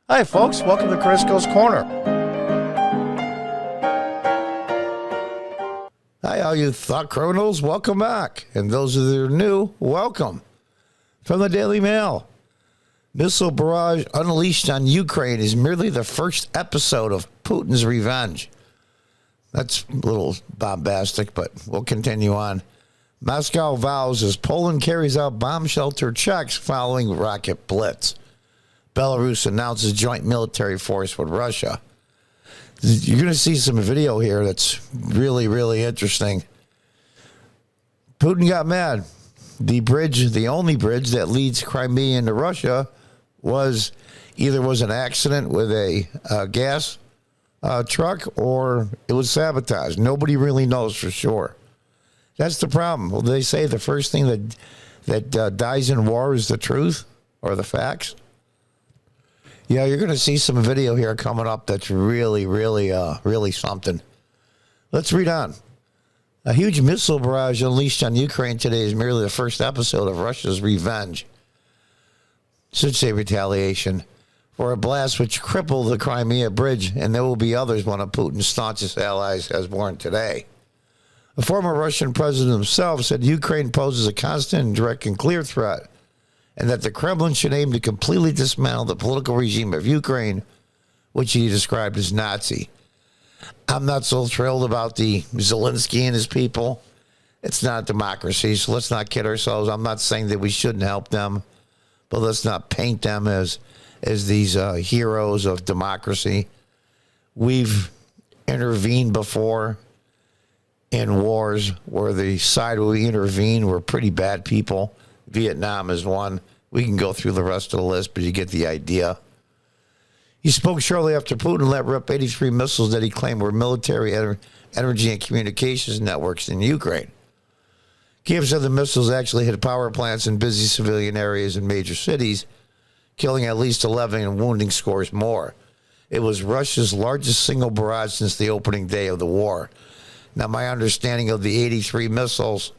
Hi, folks. Welcome to Crisco's Corner. Hi, all you thought criminals. Welcome back. And those that are new, welcome. From the Daily Mail, missile barrage unleashed on Ukraine is merely the first episode of Putin's revenge. That's a little bombastic, but we'll continue on. Moscow vows as Poland carries out bomb shelter checks following rocket blitz. Belarus announces joint military force with Russia. You're going to see some video here that's really, really interesting. Putin got mad. The only bridge that leads Crimea into Russia was an accident with a gas truck or it was sabotaged. Nobody really knows for sure. That's the problem. Well, they say the first thing that dies in war is the truth or the facts. Yeah, you're going to see some video here coming up that's really, really something. Let's read on. A huge missile barrage unleashed on Ukraine today is merely the first episode of Russia's revenge. Should say retaliation for a blast which crippled the Crimea bridge, and there will be others, one of Putin's staunchest allies has warned today. The former Russian president himself said Ukraine poses a constant, direct, and clear threat, and that the Kremlin should aim to completely dismantle the political regime of Ukraine, which he described as Nazi. I'm not so thrilled about the Zelensky and his people. It's not a democracy, so let's not kid ourselves. I'm not saying that we shouldn't help them, but let's not paint them as these heroes of democracy. We've intervened before in wars where the side where we intervened were pretty bad people. Vietnam is one. We can go through the rest of the list, but you get the idea. He spoke shortly after Putin let rip 83 missiles that he claimed were military energy and communications networks in Ukraine. Kiev said the missiles actually hit power plants in busy civilian areas in major cities, killing at least 11 and wounding scores more. It was Russia's largest single barrage since the opening day of the war. Now, my understanding of the 83 missiles,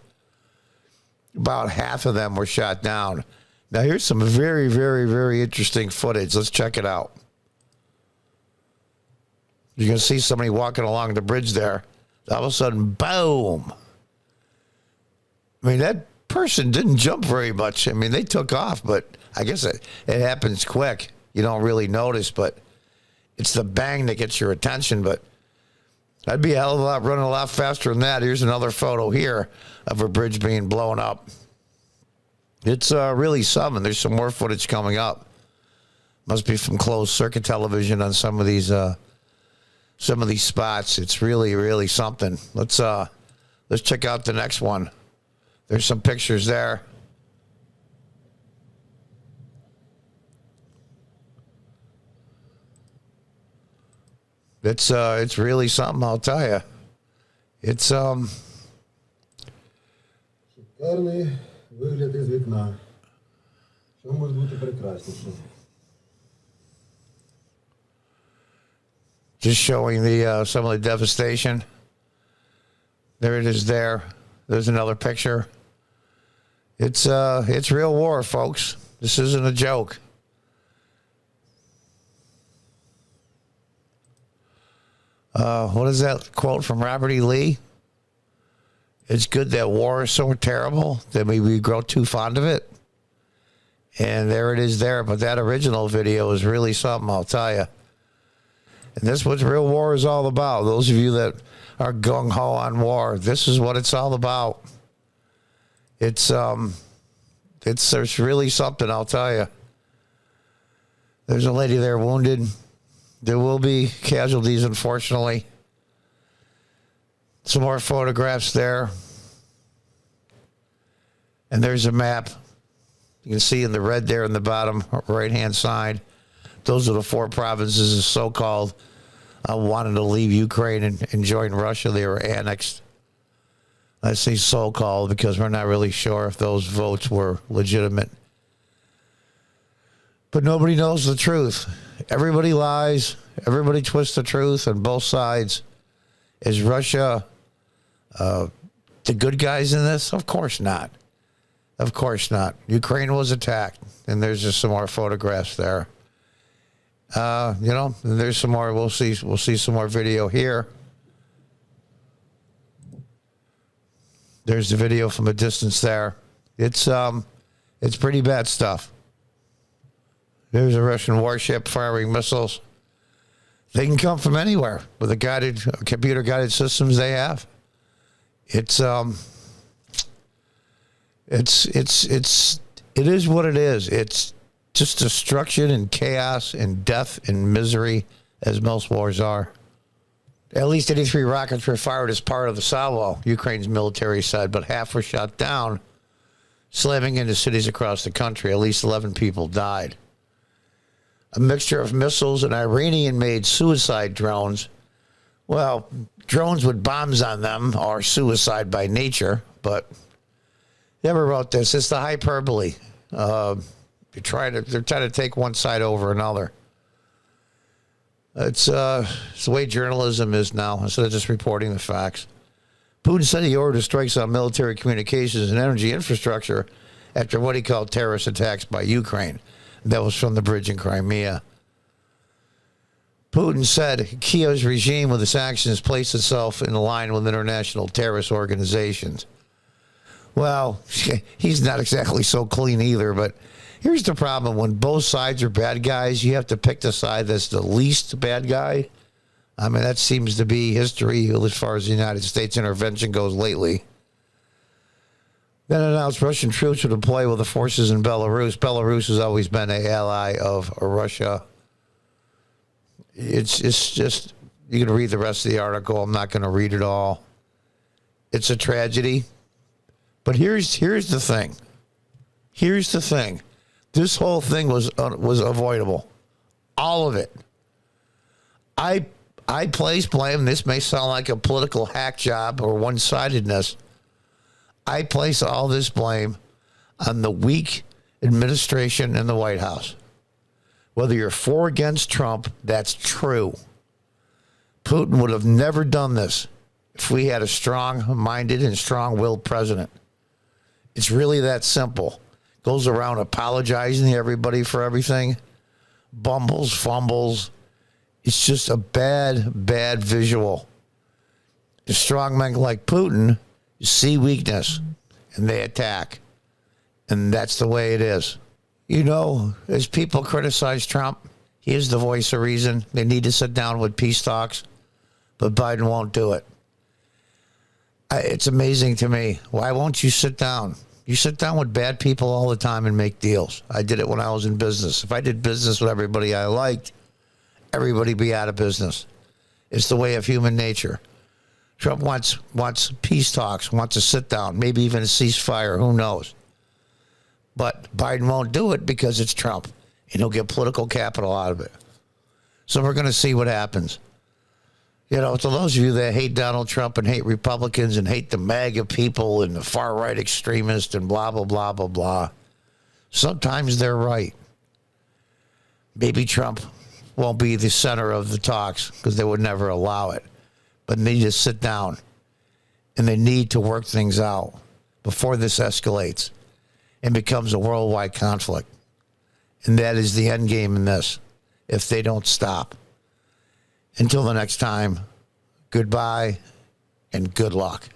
about half of them were shot down. Now, here's some very, very, very interesting footage. Let's check it out. You're going to see somebody walking along the bridge there. All of a sudden, boom. I mean, that person didn't jump very much. I mean, they took off, but I guess it happens quick. You don't really notice, but it's the bang that gets your attention. But I'd be a hell of a lot running a lot faster than that. Here's another photo here of a bridge being blown up. It's really something. There's some more footage coming up. Must be from closed circuit television on some of these spots. It's really, really something. Let's check out the next one. There's some pictures there. It's really something, I'll tell you. It's Шикарний вигляд із вікна. Що може бути прекрасніше? Just showing the some of the devastation. There it is there. There's another picture. It's real war, folks. This isn't a joke. What is that quote from Robert E. Lee? It's good that war is so terrible that we grow too fond of it. And there it is there. But that original video is really something, I'll tell you. And this is what real war is all about. Those of you that are gung-ho on war, this is what it's all about. It's really something, I'll tell you. There's a lady there wounded. There will be casualties, unfortunately. Some more photographs there. And there's a map. You can see in the red there in the bottom right-hand side. Those are the 4 provinces, so-called, wanted to leave Ukraine and join Russia. They were annexed. I say so-called because we're not really sure if those votes were legitimate. But nobody knows the truth. Everybody lies. Everybody twists the truth on both sides. Is Russia the good guys in this? Of course not. Of course not. Ukraine was attacked. And there's just some more photographs there. There's some more. We'll see some more video here. There's the video from a distance there. It's pretty bad stuff. There's a Russian warship firing missiles. They can come from anywhere with the computer guided systems they have. It is what it is. It's just destruction and chaos and death and misery, as most wars are. At least 83 rockets were fired as part of the salvo, Ukraine's military said, but half were shot down, slamming into cities across the country. At least 11 people died. A mixture of missiles and Iranian-made suicide drones. Well, drones with bombs on them are suicide by nature, but never wrote this. It's the hyperbole. They're trying to take one side over another. It's the way journalism is now, instead of just reporting the facts. Putin said he ordered strikes on military communications and energy infrastructure after what he called terrorist attacks by Ukraine. That was from the bridge in Crimea. Putin said Kiev's regime with its actions placed itself in line with international terrorist organizations. Well, he's not exactly so clean either, but here's the problem. When both sides are bad guys, you have to pick the side that's the least bad guy. I mean, that seems to be history as far as the United States intervention goes lately. Then announced Russian troops would deploy with the forces in Belarus. Belarus has always been an ally of Russia. It's just, you can read the rest of the article. I'm not going to read it all. It's a tragedy. But here's the thing. Here's the thing. This whole thing was avoidable. All of it. I place blame. This may sound like a political hack job or one-sidedness. I place all this blame on the weak administration in the White House. Whether you're for or against Trump, that's true. Putin would have never done this if we had a strong-minded and strong-willed president. It's really that simple. Goes around apologizing to everybody for everything. Bumbles, fumbles. It's just a bad, bad visual. The strong men like Putin see weakness, and they attack. And that's the way it is. You know, as people criticize Trump, he is the voice of reason. They need to sit down with peace talks, but Biden won't do it. It's amazing to me. Why won't you sit down? You sit down with bad people all the time and make deals. I did it when I was in business. If I did business with everybody I liked, everybody be out of business. It's the way of human nature. Trump wants peace talks, wants to sit down, maybe even a ceasefire, who knows. But Biden won't do it because it's Trump, and he'll get political capital out of it. So we're going to see what happens. You know, to those of you that hate Donald Trump and hate Republicans and hate the MAGA people and the far-right extremists and blah, blah, blah, blah, blah, sometimes they're right. Maybe Trump won't be the center of the talks because they would never allow it. But they need to sit down, and they need to work things out before this escalates and becomes a worldwide conflict. And that is the end game in this, if they don't stop. Until the next time, goodbye and good luck.